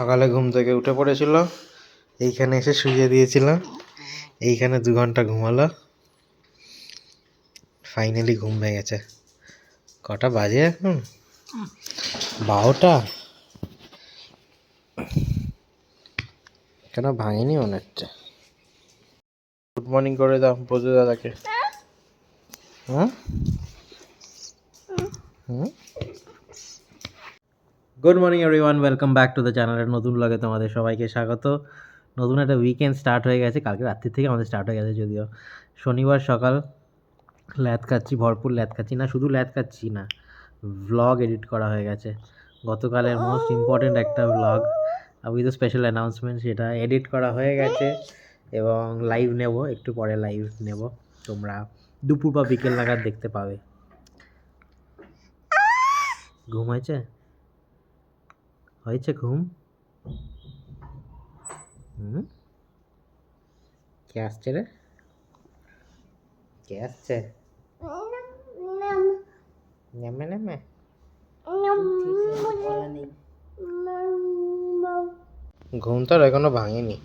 সকালে ঘুম থেকে উঠে পড়েছিল, এইখানে এসে শুয়ে দিয়েছিলাম, এইখানে 2 ঘন্টা ঘুমালো, ফাইনালি ঘুম ভেঙেছে। কটা বাজে এখন? 12টা। কেন ভাঙেনি মনে হচ্ছে। গুড মর্নিং করে দাও বোঝো দাদাকে। হ্যাঁ good morning everyone, welcome back to the চ্যানেলের নতুন ব্লগে তোমাদের সবাইকে স্বাগত। নতুন একটা উইকেন্ড স্টার্ট হয়ে গেছে, কালকে রাত্রি থেকে আমাদের স্টার্ট হয়ে গেছে। যদিও শনিবার সকাল ল্যাদ খাচ্ছি, ভরপুর ল্যাদ খাচ্ছি, না শুধু ল্যাদ খাচ্ছি না, ভ্লগ এডিট করা হয়ে গেছে। গতকালের মোস্ট ইম্পর্ট্যান্ট একটা ভ্লগ উইথ স্পেশাল অ্যানাউন্সমেন্ট, সেটা এডিট করা হয়ে গেছে এবং লাইভ নেব, একটু পরে লাইভ নেব, তোমরা দুপুর বা বিকেল নাগাদ দেখতে পাবে। ঘুম হয়েছে? হয়েছে ঘুম? কে আসছে রে? কে আসছে? নেমে নেমে ঘুম তো আর এখনো ভাঙেনি।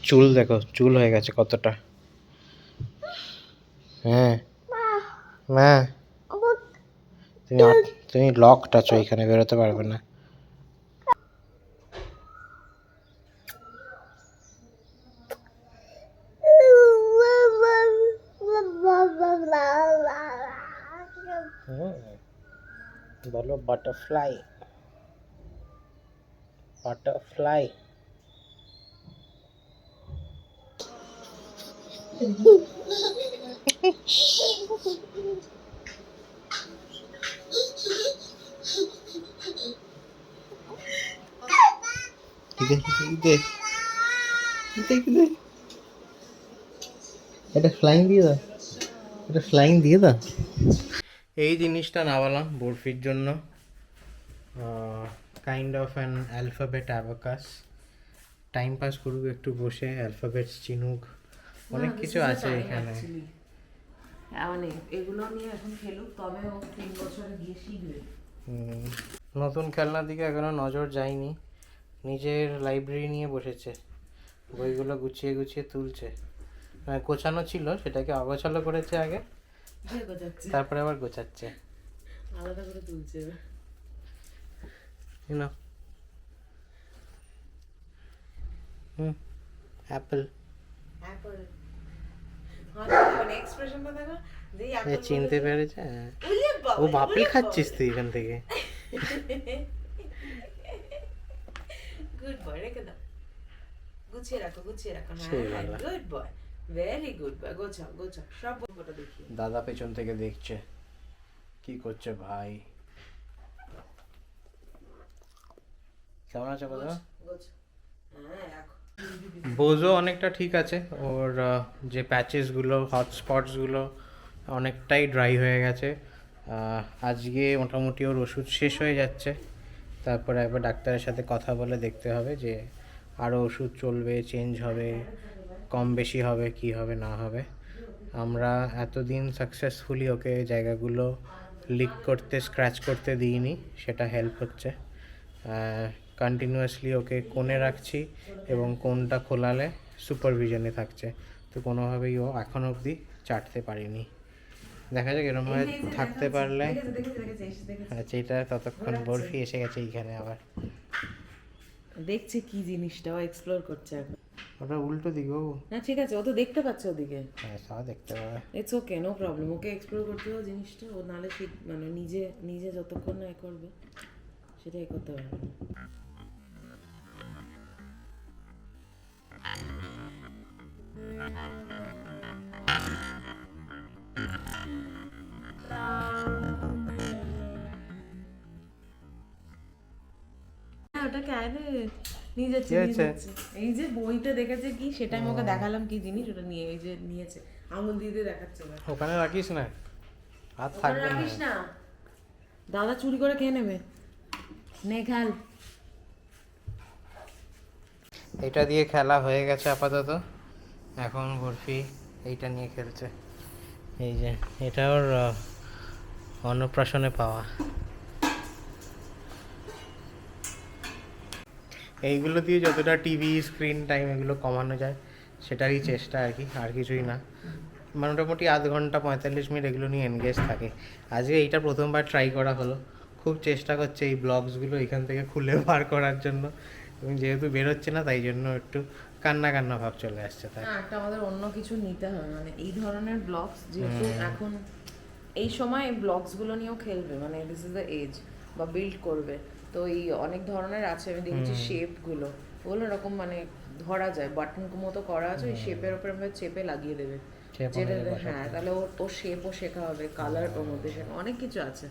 চুল দেখো, চুল হয়ে গেছে কতটা। হ্যাঁ মা, তুমি লকড আছো, এখানে বেরোতে পারবে না। বলো বাটারফ্লাই, বাটারফ্লাই। এটা ফ্লাইং দিয়ে দাও, এটা ফ্লাইং দিয়ে দাও। এই জিনিসটা নামালাম বরফির জন্য, kind of an alphabet abacus. Time pass করুক একটু বসে, অ্যালফাবেটস চিনুক, অনেক কিছু আছে এখানে। মানে এগুলো নিয়ে এখন খেলুক, তবে ও 3 বছরে গিয়ে শিখবে। নতুন খেলনার দিকে এখনো নজর যায়নি, নিজের লাইব্রেরি নিয়ে বসেছে, বইগুলো গুছিয়ে গুছিয়ে তুলছে। গোছানো ছিল, সেটাকে অগোছালো করেছে আগে, তারপরে আবার গোছাচ্ছে, আলাদা করে তুলছে। অ্যাপল অ্যাপল মানে এক্সপ্রেশনটা দেখো, যেই এ চিনতে পেরেছে। ও আপেল খাচ্ছিস তুই এখান থেকে? গুড বয়, রেখে দাও, গুছিয়ে রাখো, গুছিয়ে রাখো। হ্যাঁ good boy, very good boy. গোছাও গোছাও সব। বইটা দেখি। দাদা পেছন থেকে দেখছে কি করছে ভাই। কেমন আছে কথা? বোঝো অনেকটা ঠিক আছে, ওর যে প্যাচেসগুলো, হটস্পটসগুলো অনেকটাই ড্রাই হয়ে গেছে। আজকে মোটামুটি ওর ওষুধ শেষ হয়ে যাচ্ছে, তারপরে একবার ডাক্তারের সাথে কথা বলে দেখতে হবে যে আরও ওষুধ চলবে, চেঞ্জ হবে, কম বেশি হবে, কি হবে না হবে। আমরা এতদিন সাকসেসফুলি ওকে জায়গাগুলো লিক করতে, স্ক্র্যাচ করতে দিইনি, সেটা হেল্প হচ্ছে। কন্টিনিউয়াসলি ওকে কোণে রাখছি এবং কোণটা খোলালে সুপারভিশনে থাকছে, তো কোনোভাবেই ও এখন অবধি চাটতে পারিনি। দেখা যাক এরকমভাবে থাকতে পারলে। আচ্ছা, এটা ততক্ষণ বরফি এসে গেছে এইখানে, আবার দেখছে কি জিনিসটা, ও এক্সপ্লোর করছে এখন। ওটা উল্টো দিকে বাবু। না ঠিক আছে, ও তো দেখতে পাচ্ছে ওদিকে। হ্যাঁ, সব দেখতে পাবে। It's okay, no problem. Okay explore করতে দাও জিনিসটা, ও নাহলে ঠিক মানে নিজে নিজে যতক্ষণ না করবে সেটাই করতে পারবে। ওটাকে আরে নিজে এই যে বইটা দেখেছে কি, সেটা আমি ওকে দেখালাম কি জিনিস, ওটা নিয়ে এই যে নিয়েছে, আঙুল দিয়ে দিয়ে দেখাচ্ছে। ওখানে রাখিস না, হাত থাকবে না। দাদা চুরি করে খেয়ে নেবে। নে খেল। এটা দিয়ে খেলা হয়ে গেছে আপাতত, এখন বরফি এইটা নিয়ে খেলছে। এই যে এটা ওর অন্নপ্রাশনে পাওয়া। এইগুলো দিয়ে যতটা টিভি স্ক্রিন টাইম এগুলো কমানো যায় সেটারই চেষ্টা আর কি, আর কিছুই না। মোটামুটি আধ ঘন্টা 45 মিনিট এগুলো নিয়ে এনগেজ থাকে। আজকে এইটা প্রথমবার ট্রাই করা হলো, খুব চেষ্টা করছে এই ব্লগসগুলো এখান থেকে খুলে বার করার জন্য, এবং যেহেতু বেরোচ্ছে না তাই জন্য একটু কান্না কান্না ভাব চলে আসছে। তাই একটা আমাদের অন্য কিছু নিতে হবে, মানে এই ধরনের ব্লগস যেহেতু এখন এই সময় এই ব্লগসগুলো নিয়েও খেলবে, মানে দিস ইজ দ্য এজ, বা বিল্ড করবে। তো এই অনেক ধরনের আছে, আমি দেখছি শেপগুলো, ওগুলো এরকম মানে ধরা যায়, বাটন মতো করা আছে, ওই শেপের উপর আমরা চেপে লাগিয়ে দেবে, যেটা হ্যাঁ তাহলে ও শেপও শেখা হবে, কালার ওর মধ্যে শেখা, অনেক কিছু আছে,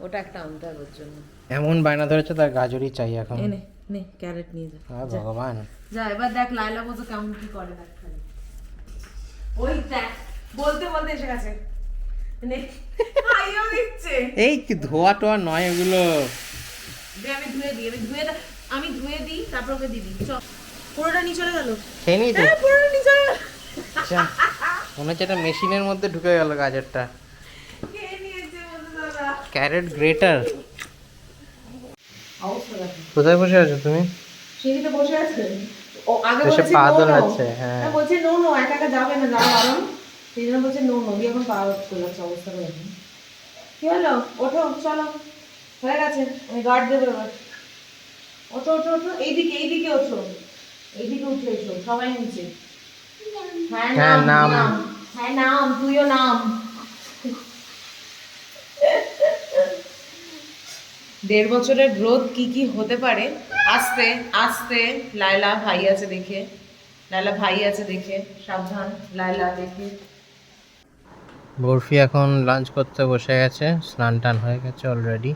ওটা একটা আনতে হবে ওর জন্য। এমন বায়না ধরেছে তার গাজরই চাই এখন। নে নে ক্যারেট নিয়ে যা, ভগবান। যা এবার দেখ লাইলা বোঝো কেমন কি করে, দেখ খালি ওই দেখ বলতে বলতে এসে গেছে, নে আইও দিচ্ছে। এই কি ধোয়া টোয়া নয় এগুলো, আমি ধুয়ে দিই তারপর ওকে দিবি। চল পুরোটা নিয়ে চলে গেল, খেয়ে নিয়েছি। হ্যাঁ পুরোটা নিয়ে চলে গেল, মনে হচ্ছে একটা মেশিনের মধ্যে ঢুকে গেল গাজরটা। খেয়ে নিয়েছে বলতে দাদা। Carrot grater. অবস্থা দেখো, কোথায় বসে আছো তুমি? সিঁড়িতে বসে আছে, ও আগে এসে বলছে পা নো নো, দোলাচ্ছে, হ্যাঁ। হ্যাঁ বলছে নো নো, একা একা যাবে না, যাও আরাম, সেই জন্য বলছে নো নো, দিয়ে এখন পা তোলাচ্ছে, অবস্থা করে দেখুন। কি হলো, ওঠো চলো, হয়ে গেছে, আমি গার্ড দেবো এবার। ওঠো ওঠো ওঠো, এইদিকে এইদিকে ওঠো, এইদিকে উঠে এসো, সবাই নিচে। হ্যাঁ হ্যাঁ, নাম নাম। নাম, হ্যাঁ নাম, তুইও নাম। 1.5 বছরের গ্রোথ কি কি হতে পারে, আস্তে আস্তে। লায়লা ভাই আছে দেখে, লায়লা ভাই আছে দেখে, সাবধান লায়লা দেখে। বরফি এখন লাঞ্চ করতে বসে গেছে, স্নান টান হয়ে গেছে অলরেডি।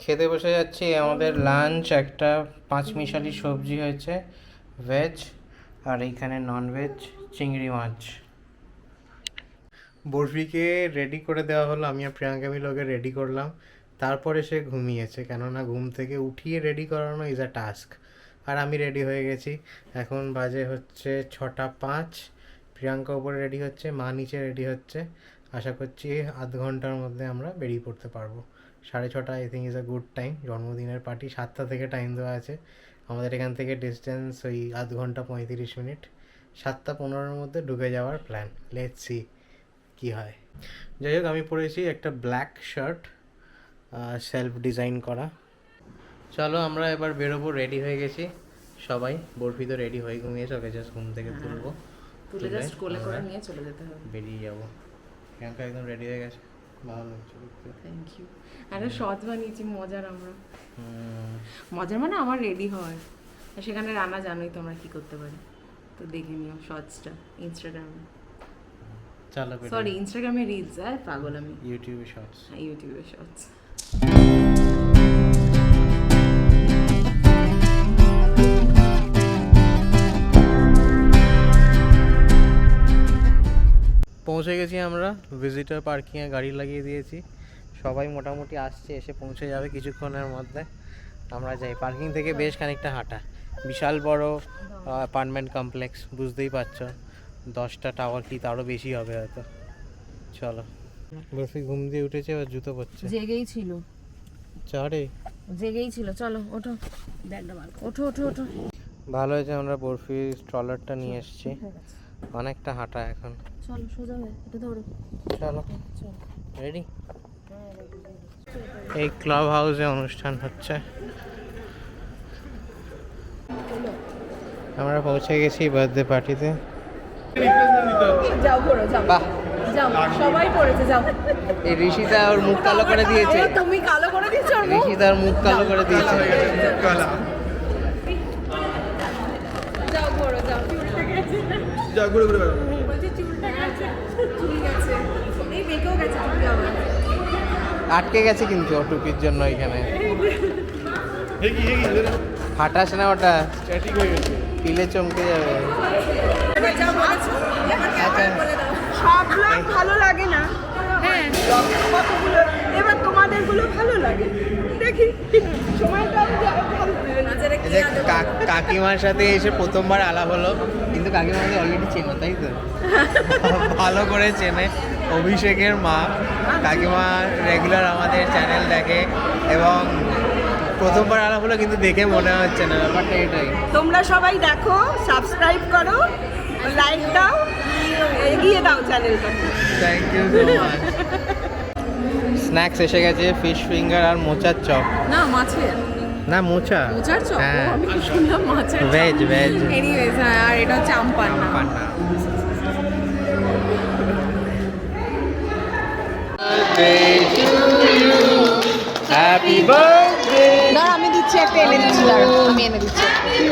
খেতে বসে যাচ্ছি। আমাদের লাঞ্চ একটা 5 মিশালি সবজি হয়েছে, ভেজ, আর এইখানে ননভেজ চিংড়ি মাছ। বরফিকে রেডি করে দেওয়া হলো, আমি আর প্রিয়াঙ্কা মিলে ওকে রেডি করলাম, তারপরে সে ঘুমিয়েছে, কেননা ঘুম থেকে উঠিয়ে রেডি করানো ইজ আ টাস্ক। আর আমি রেডি হয়ে গেছি, এখন বাজে হচ্ছে 6:05। প্রিয়াঙ্কা উপরে রেডি হচ্ছে, মা নিচে রেডি হচ্ছে। আশা করছি আধ ঘন্টার মধ্যে আমরা বেরিয়ে পড়তে পারবো। 6:30 I think is a good time. জন্মদিনের পার্টি 7টা থেকে টাইম দেওয়া আছে, আমাদের এখান থেকে ডিস্টেন্স ওই আধ ঘন্টা 35 মিনিট। 7:15-র মধ্যে ঢুকে যাওয়ার প্ল্যান, লেটস সি কী হয়। যাই হোক, আমি পরেছি একটা ব্ল্যাক শার্ট, সেলফ ডিজাইন করা। চলো আমরা এবার বেরোবো, রেডি হয়ে গেছি সবাই। বরফি তো রেডি হয়ে ঘুমিয়েছে, ওকে জাস্ট ঘুম থেকে তুলবো, তুলে জাস্ট কোলে করে নিয়ে চলে যেতে হবে, বেরিয়ে যাবো। প্রিয়াঙ্কা একদম রেডি হয়ে গেছে, ভালো লাগছে দেখতে। Thank you. একটা শর্টস বানিয়েছি মজার, আমরা মজার মানে আমার রেডি হয়, আর সেখানে রান্না জানোই তোমরা কি করতে পারি, তো দেখে নিও শর্টসটা ইনস্টাগ্রামে, চলো সরি ইনস্টাগ্রামে রিলস, আর পাগল আমি, ইউটিউবে শর্টস। ইউটিউবে শর্টস। পৌঁছে গেছি আমরা, ভিজিটার পার্কিংয়ে গাড়ি লাগিয়ে দিয়েছি, সবাই মোটামুটি আসছে, এসে পৌঁছে যাবে কিছুক্ষণের মধ্যে। আমরা যাই, পার্কিং থেকে বেশ খানিকটা হাঁটা, বিশাল বড় অ্যাপার্টমেন্ট কমপ্লেক্স, বুঝতেই পারছো, 10টা টাওয়ার কি তারও বেশি হবে হয়তো। চলো, বরফি ঘুম দিয়ে উঠেছে, এবার জুতো পরছে। জেগেই ছিল, চারে জেগেই ছিল, চলো ওঠো, ওঠো ওঠো ওঠো। ভালো হয়েছে আমরা বরফির স্ট্রলারটা নিয়ে এসেছি, অনেকটা হাঁটা এখন। চলো সোজা হয়ে এটা ধরো, চলো রেডি। এই ক্লাব হাউসে অনুষ্ঠান হচ্ছে, আমরা পৌঁছে গেছি বার্থডে পার্টিতে। যাও করো, যাও বাহ, যাও, সবাই পড়েছে, যাও। এই ঋষিতা ওর মুখ কালো করে দিয়েছে, তুমি কালো করে দিচ্ছ ওর মুখ? ঋষিতা ওর মুখ কালো করে দিয়েছে। যাও করো, যাও। যা ঘুরে ঘুরে বেড়াও। বলছি চুলটা গেছে, চুল গেছে, এই মেকেও গেছে চুলটা আমার। আটকে গেছে কিন্তু ও টুপির জন্য এখানে। হেগি হেগি ধরে ফাটাস না ওটা, স্ট্যাটিক হয়ে গেছে। পিলে চমকে যাবে। এবার যা বলেছো, এবার ক্যামেরা বলে দাও। সব ব্লগ ভালো লাগে না, হ্যাঁ কতগুলো এবার তোমাদের গুলো ভালো লাগে, দেখি সময়টা ভালো। নজরে কি এই যে আদর? কাকিমার সাথে এসে প্রথমবার আলাপ হলো, কিন্তু কাকিমা আমাদের অলরেডি চেনো তাই তো, ভালো করে চেনে। অভিষেকের মা কাকিমা রেগুলার আমাদের চ্যানেল দেখে এবং প্রথমবার আলাপ হলো কিন্তু দেখে মনে হচ্ছে না, ব্যাপারটা এটাই। তোমরা সবাই দেখো, সাবস্ক্রাইব করো, লাইক দাও, এগিয়ে দাও চ্যানেলটা। Thank you so much. Snacks এসে গেছে, ফিশ ফিঙ্গার আর মোচার চপ। না মাছের, না মোচা, মোচার চপ, হ্যাঁ। আমি কি শুনলাম মাছের। ভেজ ভেজ এনিওয়েজ, হ্যাঁ, আর এটা হচ্ছে আমপান্না। পান্না। হ্যাপি বার্থডে দাঁড়া আমি দিচ্ছি একটা, এনে দিচ্ছি, দাঁড়া আমি এনে দিচ্ছি।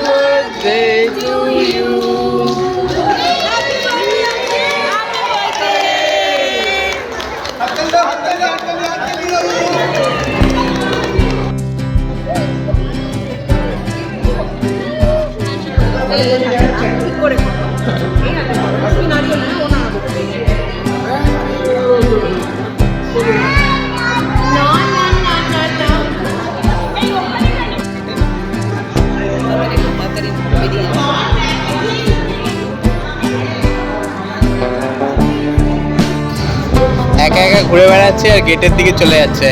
Birthday to you. ঠিক করে করো। এই হাতে করো। তুমি নারিয়েল না, ও না করো। একা একা ঘুরে বেড়াচ্ছে আর গেটের দিকে চলে যাচ্ছে।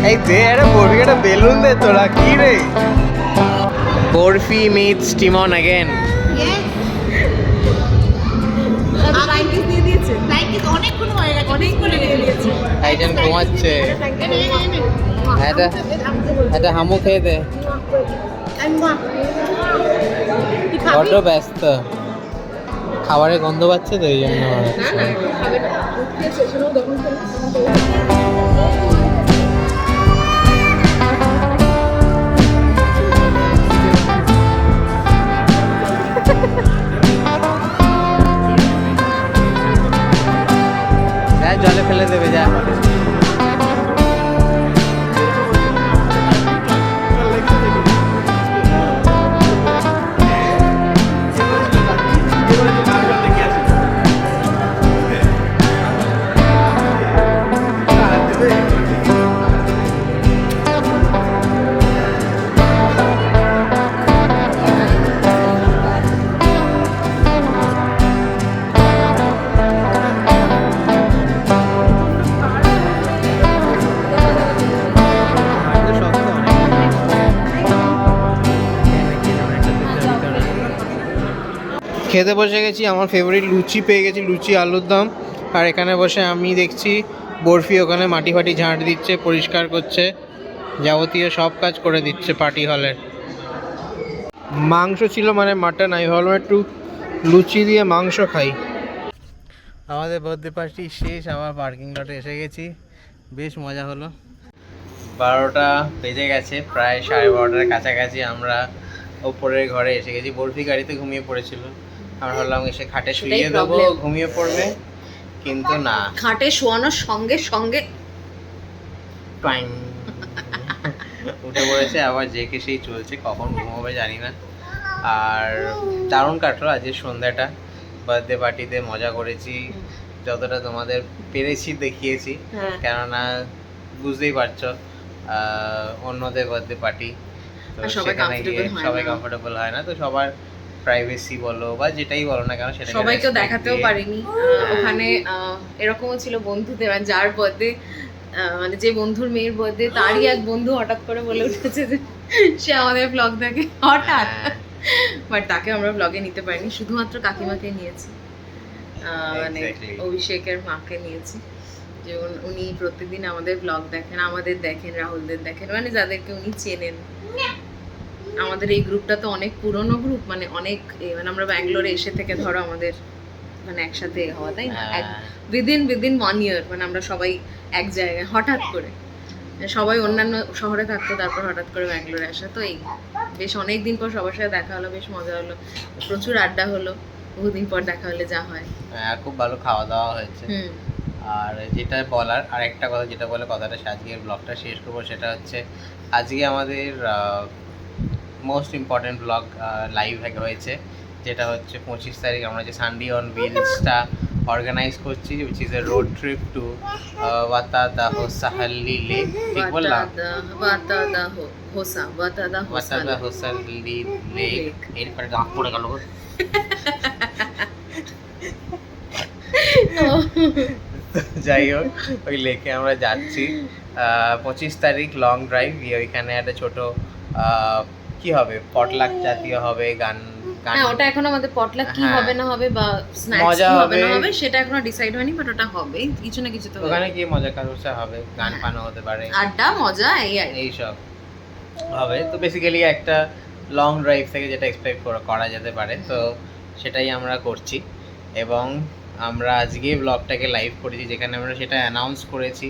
এই দে একটা বরফি, একটা বেলুন দে তোরা, কি রে? Barfi meets টিমন again. একজন ঘুমাচ্ছে, এটা হামু খেয়ে দে, বড্ড ব্যস্ত, খাবারের গন্ধ পাচ্ছে তো এই জন্য। জলে ফেলে দেবে যা। খেতে বসে গেছি, আমার ফেভারিট লুচি পেয়ে গেছি, লুচি আলুর দম। আর এখানে বসে আমি দেখছি বরফি ওখানে মাটি ফাটি ঝাঁট দিচ্ছে, পরিষ্কার করছে, যাবতীয় সব কাজ করে দিচ্ছে পার্টি হলের। মাংস ছিল মানে মাটন, আমি ভাবলাম একটু লুচি দিয়ে মাংস খাই। আমাদের বার্থডে পার্টি শেষ, আবার পার্কিং লটে এসে গেছি, বেশ মজা হলো। 12টা বেজে গেছে, প্রায় 12:30টার কাছাকাছি আমরা ওপরের ঘরে এসে গেছি। বরফি গাড়িতে ঘুমিয়ে পড়েছিল, আমরা ভাবলাম এসে খাটে শুইয়ে দেবো, ঘুমিয়ে পড়বে, কিন্তু না, খাটে শোয়ানোর সঙ্গে সঙ্গে টাইম উঠে পড়েছে, আবার জেকে সেই চলছে, কখন ঘুমাবে জানি না। আর দারুণ কাটলো আজকে সন্ধ্যাটা, বার্থডে পার্টিতে মজা করেছি, যতটা তোমাদের পেরেছি দেখিয়েছি, কেননা বুঝতেই পারছো অন্যদের বার্থডে পার্টি তো সেখানে গিয়ে সবাই কমফোর্টেবল হয় না, তো সবার প্রাইভেসি বলো বা যেটাই বলো না কেন সেটা সবাইকেও দেখাতেও পারিনি। ওখানে এরকমও ছিল বন্ধুদের, যার বার্থডে মানে যে বন্ধুর মেয়ের বার্থডে, তারই এক বন্ধু হঠাৎ করে বলে উঠেছে যে সে আমাদের ব্লগ দেখে হঠাৎ, বাট তাকে আমরা ব্লগে নিতে পারিনি, শুধুমাত্র কাকিমাকে নিয়েছি, মানে অভিষেকের মাকে নিয়েছি, যে উনি প্রত্যেকদিন আমাদের ব্লগ দেখেন, আমাদের দেখেন, রাহুলদের দেখেন, মানে যাদেরকে উনি চেনেন। আমাদের এই গ্রুপটা তো অনেক পুরনো গ্রুপ, মানে অনেক মানে আমরা ব্যাঙ্গালোরে এসে থেকে ধরো আমাদের মানে একসাথে হওয়া, তাই না? হ্যাঁ। উইদিন 1 ইয়ার মানে আমরা সবাই এক জায়গায় হঠাৎ করে, সবাই অন্যান্য শহরে থাকতো, তারপর হঠাৎ করে ব্যাঙ্গালোরে আসা। তো এই বেশ অনেক দিন পর সবার সাথে দেখা হলো, বেশ মজা হলো, প্রচুর আড্ডা হলো, বহুদিন পর দেখা হলে যা হয়। হ্যাঁ, খুব ভালো খাওয়া দাওয়া হয়েছে। হুম। আর যেটা বলার আরেকটা কথা, যেটা বলে কথাটা আজকের ব্লগটা শেষ করবো, সেটা হচ্ছে আজকে আমাদের মোস্ট ইম্পর্টেন্ট ব্লগ লাইভ হয়েছে, যেটা হচ্ছে 25 তারিখ আমরা যে সানডে অন হুইলসটা অর্গানাইজ করছি, which is a road trip to Watadah Sahali lake. ঠিক বললাম? Watadah Sahali lake. এরপরে দাঁত পড়ে গেল। যাই হোক, ওই লেকে আমরা যাচ্ছি 25 তারিখ লং ড্রাইভ গিয়ে ওইখানে একটা ছোট কি হবে, পটলাক জাতীয় হবে, গান গান হ্যাঁ, ওটা এখন আমাদের পটলাক কি হ্যাঁ। হবে না হবে বা স্ন্যাক্স মজা কি হবে হবে। না হবে সেটা এখনো ডিসাইড হয়নি, বাট ওটা হবে, কিছু না কিছু তো হবে। ওখানে গিয়ে মজা কারোসা হবে, গান ফানো হতে পারে, আড্ডা মজা এই আর কি। এইসব হবে। তো বেসিক্যালি একটা লং ড্রাইভ থেকে যেটা এক্সপেক্ট করা যেতে পারে, তো সেটাই আমরা করছি। এবং আমরা আজকে ব্লগটাকে লাইভ করেছি, যেখানে আমরা সেটা অ্যানাউন্স করেছি,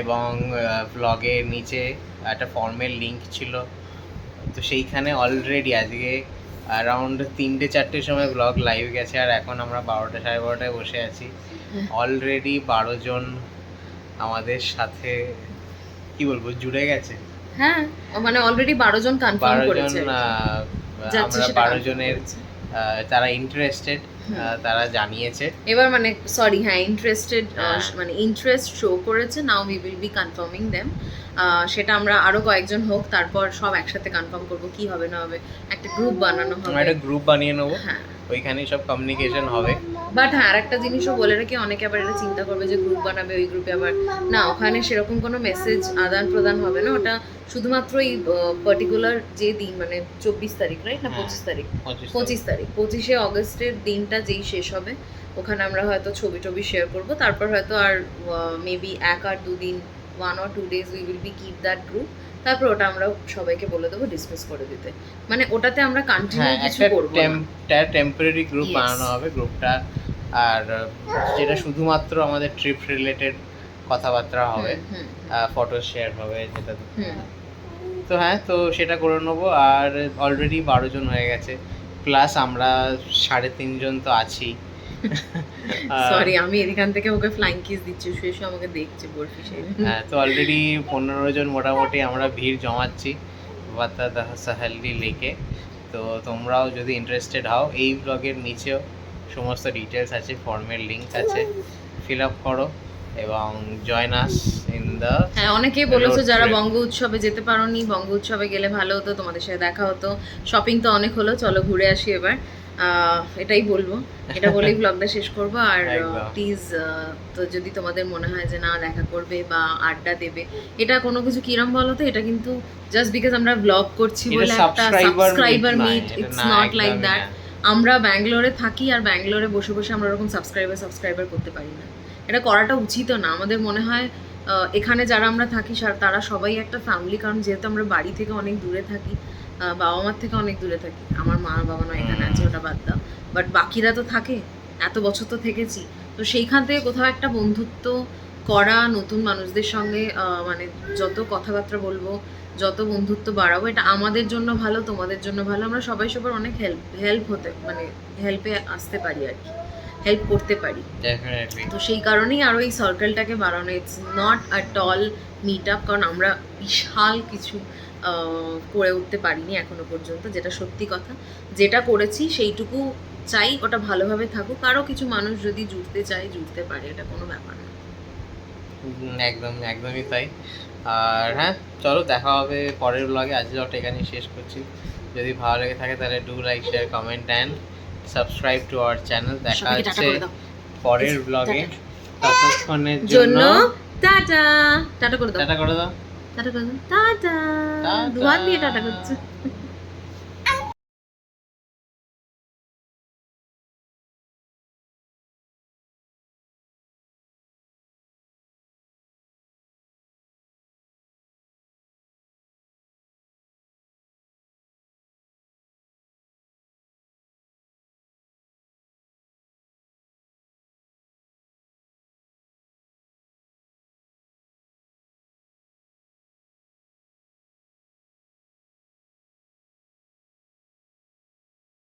এবং ব্লগের নিচে একটা ফর্মের লিঙ্ক ছিল। তো সেইখানে অলরেডি আজকে অ্যারাউন্ড 3-4টের সময় ব্লগ লাইভ গেছে, আর এখন আমরা 12টা 12:30টায় বসে আছি। অলরেডি 12 জন আমাদের সাথে কি বলবো জুড়ে গেছে। হ্যাঁ, মানে অলরেডি 12 জন কনফার্ম 12 করেছে। জন যাচ্ছে আমরা সেটা 12 confirm জনের করেছে। তারা ইন্টারেস্টেড, তারা জানিয়েছে। এবার মানে সরি, হ্যাঁ ইন্টারেস্টেড, হ্যাঁ। মানে ইন্টারেস্ট শো করেছে। Now we will be confirming them. সেটা আমরা আরো কয়েকজন হোক, তারপর সব একসাথে কনফার্ম করব কি হবে না হবে, একটা গ্রুপ বানানো আমরা হবে। একটা গ্রুপ বানিয়ে নেবো, হ্যাঁ, ওইখানেই সব কমিউনিকেশন হবে। বাট হ্যাঁ আরেকটা জিনিসও বলে রাখি, অনেকে আবার এটা চিন্তা করবে যে গ্রুপ বানাবে, ওই গ্রুপে আবার না, ওখানে সেরকম কোনো মেসেজ আদান প্রদান হবে না। ওটা শুধুমাত্র এই পার্টিকুলার যে দিন, মানে 24 তারিখ রাইট না হ্যাঁ। 25 তারিখ, 25 তারিখ 25শে অগস্টের দিনটা যেই শেষ হবে, ওখানে আমরা হয়তো ছবি টবি শেয়ার করব। তারপর হয়তো আর মেবি 1 আর 2 দিন, 1 or 2 days we will be keep that group. তারপর ওটা আমরা সবাইকে বলে দেবো ডিসমিস করে দিতে, মানে ওটাতে আমরা কন্টিনিউ হ্যাঁ, কিছু একটা করব না। Temporary group Yes. বানানো হবে গ্রুপটা, আর যেটা শুধুমাত্র আমাদের ট্রিপ রিলেটেড কথাবার্তা হবে, হুম, ফটো শেয়ার হবে যেটা। হুম। তো হ্যাঁ, তো সেটা করে নেবো। আর অলরেডি 12 জন হয়ে গেছে, প্লাস আমরা 3.5 জন তো আছি। সরি, আমি এখান থেকে ওকে ফ্লাইং কিস দিচ্ছি, শুয়ে শুয়ে আমাকে দেখছে বরফি সেই। হ্যাঁ, তো অলরেডি 15 জন মোটামুটি আমরা ভিড় জমাচ্ছি ওয়াতাদাহ সাহালি লেকে। তো তোমরাও যদি ইন্টারেস্টেড হও, এই ব্লগের নিচেও সমস্ত ডিটেলস আছে, ফর্মের লিঙ্ক আছে, ফিল আপ করো এবং জয়েন আস ইন দ্য। হ্যাঁ, অনেকেই বলেছো road যারা trip. বঙ্গ উৎসবে যেতে পারোনি, বঙ্গ উৎসবে গেলে ভালো হতো, তোমাদের সাথে দেখা হতো, শপিং তো অনেক হলো, চলো ঘুরে আসি এবার। এটাই বলবো, এটা বলেই ব্লগটা শেষ করব। আর একদম। প্লিজ, তো যদি তোমাদের মনে হয় যে না দেখা করবে বা আড্ডা দেবে, এটা কোনো কিছু কিরম বলো তো, এটা কিন্তু জাস্ট বিকজ আমরা ব্লগ করছি এটা বলে একটা subscriber সাবস্ক্রাইবার meet মিট, নয়, এটা ইটস না, নট লাইক একদমই দ্যাট। না। আমরা ব্যাঙ্গালোরে থাকি, আর ব্যাঙ্গালোরে বসে বসে আমরা ওরকম সাবস্ক্রাইবার করতে পারি না। এটা করাটা উচিত না। আমাদের মনে হয় এখানে যারা আমরা থাকি তারা সবাই একটা ফ্যামিলি, কারণ যেহেতু আমরা বাড়ি থেকে অনেক দূরে থাকি, বাবা মার থেকে অনেক দূরে থাকি। আমার মা বাবা নয় এখানে আছে, ওটা বাদ দাও, বাট বাকিরা তো থাকে, এত বছর তো থেকেছি। তো সেইখান থেকে কোথাও একটা বন্ধুত্ব করা, নতুন মানুষদের সঙ্গে মানে যত কথাবার্তা বলবো, যত বন্ধুত্ব বাড়াবো, এটা আমাদের জন্য ভালো, তোমাদের জন্য ভালো। আমরা সবাই সবার অনেক হেল্প হতে, মানে হেল্পে আসতে পারি আর কি, হেল্প করতে পারি। ডেফিনেটলি। তো সেই কারণেই আরও এই সার্কেলটাকে বাড়ানো। ইটস নট আট অল মিট আপ, কারণ আমরা বিশাল কিছু করে উঠতে পারিনি এখনো পর্যন্ত, যেটা সত্যি কথা। যেটা করেছি সেইটুকু চাই ওটা ভালোভাবে থাকুক, আরও কিছু মানুষ যদি জুড়তে চায় জুড়তে পারে, এটা কোনো ব্যাপার না। একদমই তাই। আর হ্যাঁ, চলো দেখা হবে পরের ব্লগে। আজ ব্লগটা এখানেই শেষ করছি। যদি ভালো লেগে থাকে তাহলে do like, share, comment and subscribe to our channel. দেখা সবাইকে টাটা হচ্ছে করে দাও। পরের ব্লগে। টাটা। ততক্ষণের জন্য জন্য টাটা। টাটা করে দাও, টাটা করে দাও। টাটা করে দাও, টাটা। টাটা। দুহাত দিয়ে টাটা করছে।